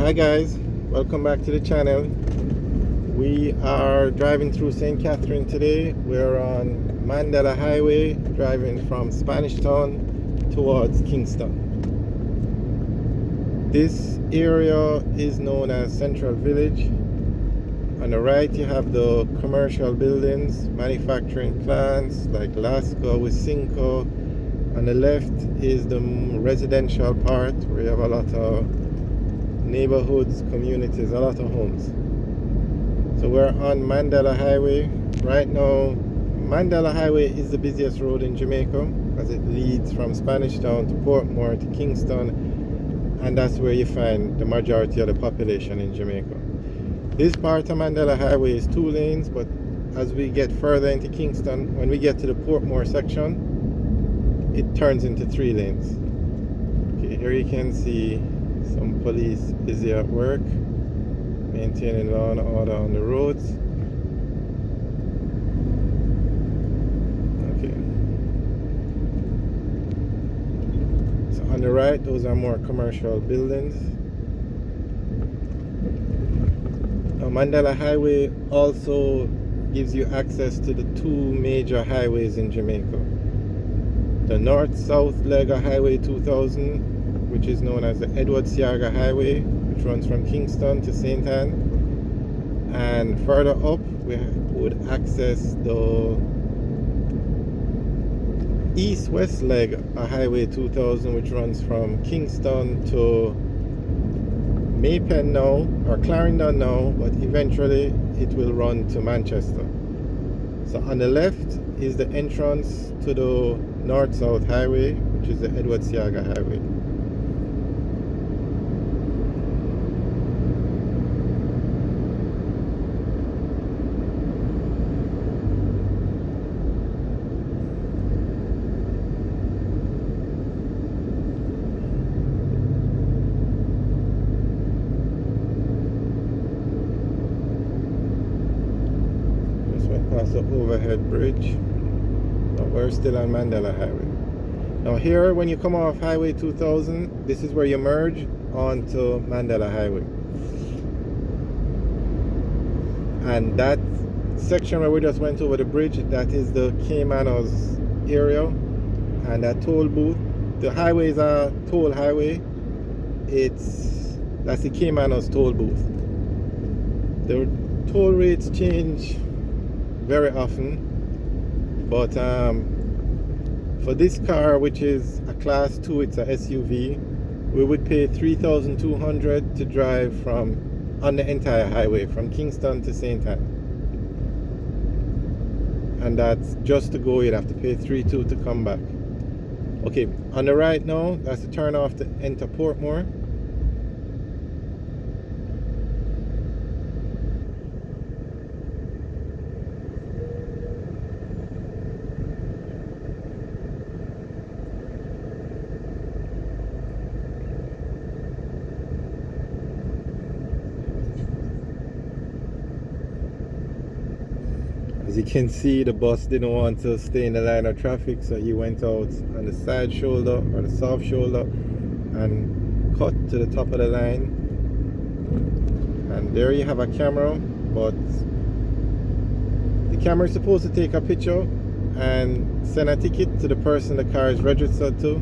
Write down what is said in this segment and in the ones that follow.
Hi guys, welcome back to the channel. We are driving through St Catherine today. We're on Mandela Highway driving from Spanish Town towards Kingston. This area is known as Central Village. On the right you have the commercial buildings, manufacturing plants like Lasco with Cinco. On the left is the residential part where you have a lot of neighborhoods, communities, a lot of homes. So we're on Mandela Highway. Right now, Mandela Highway is the busiest road in Jamaica as it leads from Spanish Town to Portmore to Kingston, and that's where you find the majority of the population in Jamaica. This part of Mandela Highway is 2 lanes, but as we get further into Kingston, when we get to the Portmore section, it turns into 3 lanes. Okay, here you can see some police busy at work, maintaining law and order on the roads. Okay. So on the right, those are more commercial buildings. Now, Mandela Highway also gives you access to the 2 major highways in Jamaica. The north-south leg of Highway 2000, which is known as the Edward Siaga Highway, which runs from Kingston to St Ann, and further up we would access the east-west leg of Highway 2000, which runs from Kingston to Maypen now, or Clarendon now, but eventually it will run to Manchester. So on the left is the entrance to the north-south highway, which is the Edward Siaga Highway. Past the overhead bridge. Now we're still on Mandela Highway. Now here, when you come off Highway 2000, this is where you merge onto Mandela Highway. And that section where we just went over the bridge, that is the Caymanos area, and that toll booth. The highway is a toll highway. That's the Caymanos toll booth. The toll rates change very often, but for this car, which is a class 2, it's a SUV, we would pay $3,200 to drive on the entire highway from Kingston to St Ann, and that's just to go. You'd have to pay $3,200 to come back. Okay, on the right now, that's the turn off to enter Portmore. As you can see, the bus didn't want to stay in the line of traffic, so he went out on the side shoulder or the soft shoulder and cut to the top of the line. And there you have a camera, but the camera is supposed to take a picture and send a ticket to the person the car is registered to.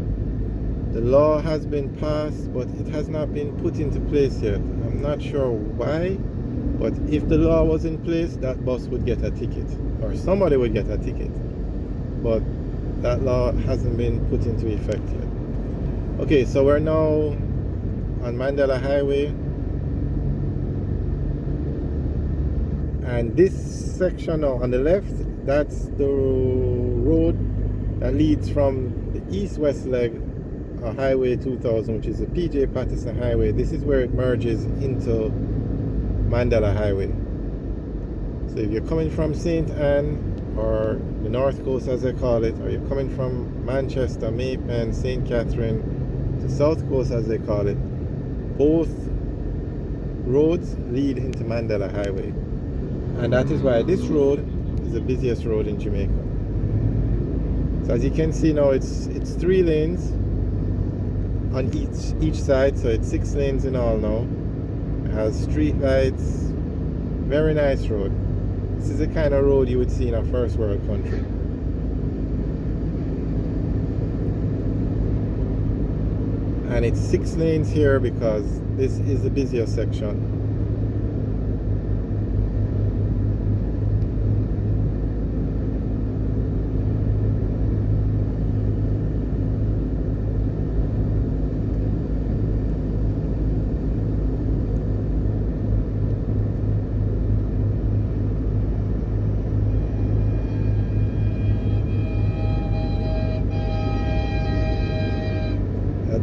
The law has been passed, but it has not been put into place yet. I'm not sure why. But if the law was in place, that bus would get a ticket, or somebody would get a ticket. But that law hasn't been put into effect yet. Okay, so we're now on Mandela Highway. And this section now on the left, that's the road that leads from the east-west leg of Highway 2000, which is the PJ Patterson Highway. This is where it merges into Mandela Highway. So if you're coming from St Ann, or the North Coast as they call it, or you're coming from Manchester, Maypen, St Catherine, to South Coast as they call it, both roads lead into Mandela Highway. And that is why this road is the busiest road in Jamaica. So as you can see now, it's 3 lanes on each side, so it's 6 lanes in all now. has street lights. Very nice road. This is the kind of road you would see in a first world country. And it's 6 lanes here because this is the busier section.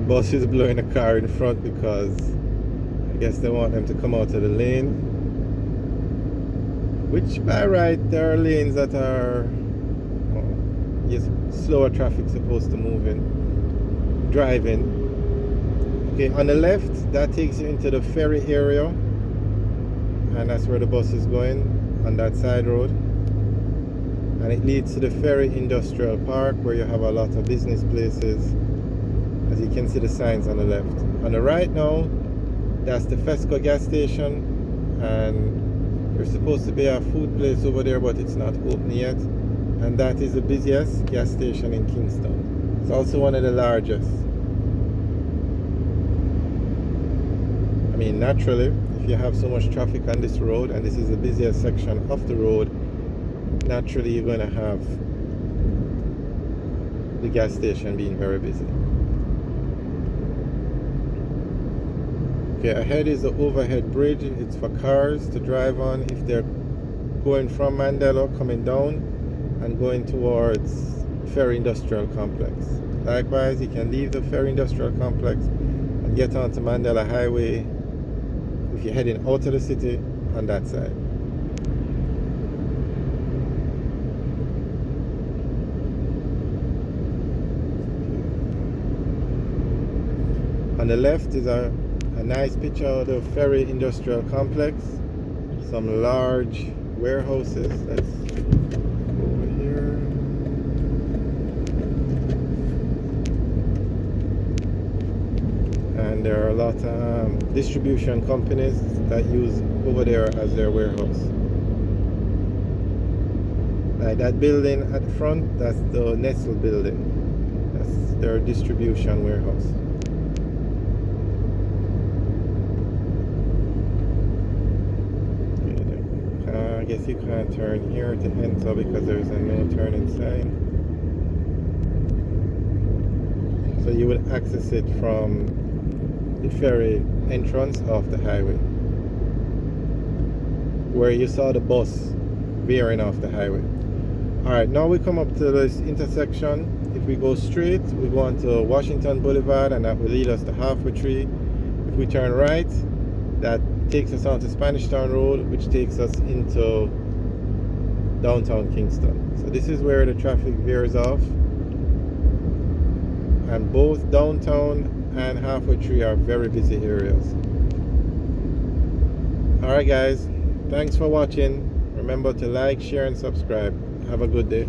Bus is blowing the car in front because I guess they want them to come out of the lane, which by right there are lanes that are yes, slower traffic supposed to move in, driving. Okay, on the left that takes you into the ferry area, and that's where the bus is going, on that side road, and it leads to the Ferry Industrial Park where you have a lot of business places. As you can see the signs on the left. On the right now, that's the Fesco gas station, and there's supposed to be a food place over there, but it's not open yet. And that is the busiest gas station in Kingston. It's also one of the largest. I mean, naturally, if you have so much traffic on this road, and this is the busiest section of the road, naturally you're going to have the gas station being very busy. Okay, ahead is the overhead bridge. It's for cars to drive on if they're going from Mandela, coming down and going towards Ferry Industrial Complex. Likewise, you can leave the Ferry Industrial Complex and get onto Mandela Highway if you're heading out of the city on that side. On the left is a nice picture of the Ferry Industrial Complex. Some large warehouses. Let's go over here. And there are a lot of distribution companies that use over there as their warehouse. Like that building at the front, that's the Nestle building. That's their distribution warehouse. I guess you can't turn here to enter because there's a no turning sign. So you would access it from the ferry entrance off the highway, where you saw the bus veering off the highway. Alright, now we come up to this intersection. If we go straight, we go on to Washington Boulevard, and that will lead us to Halfway Tree. If we turn right, that takes us onto Spanish Town Road, which takes us into downtown Kingston. So this is where the traffic veers off, and both downtown and Halfway Tree are very busy areas. Alright guys, thanks for watching. Remember to like, share and subscribe. Have a good day.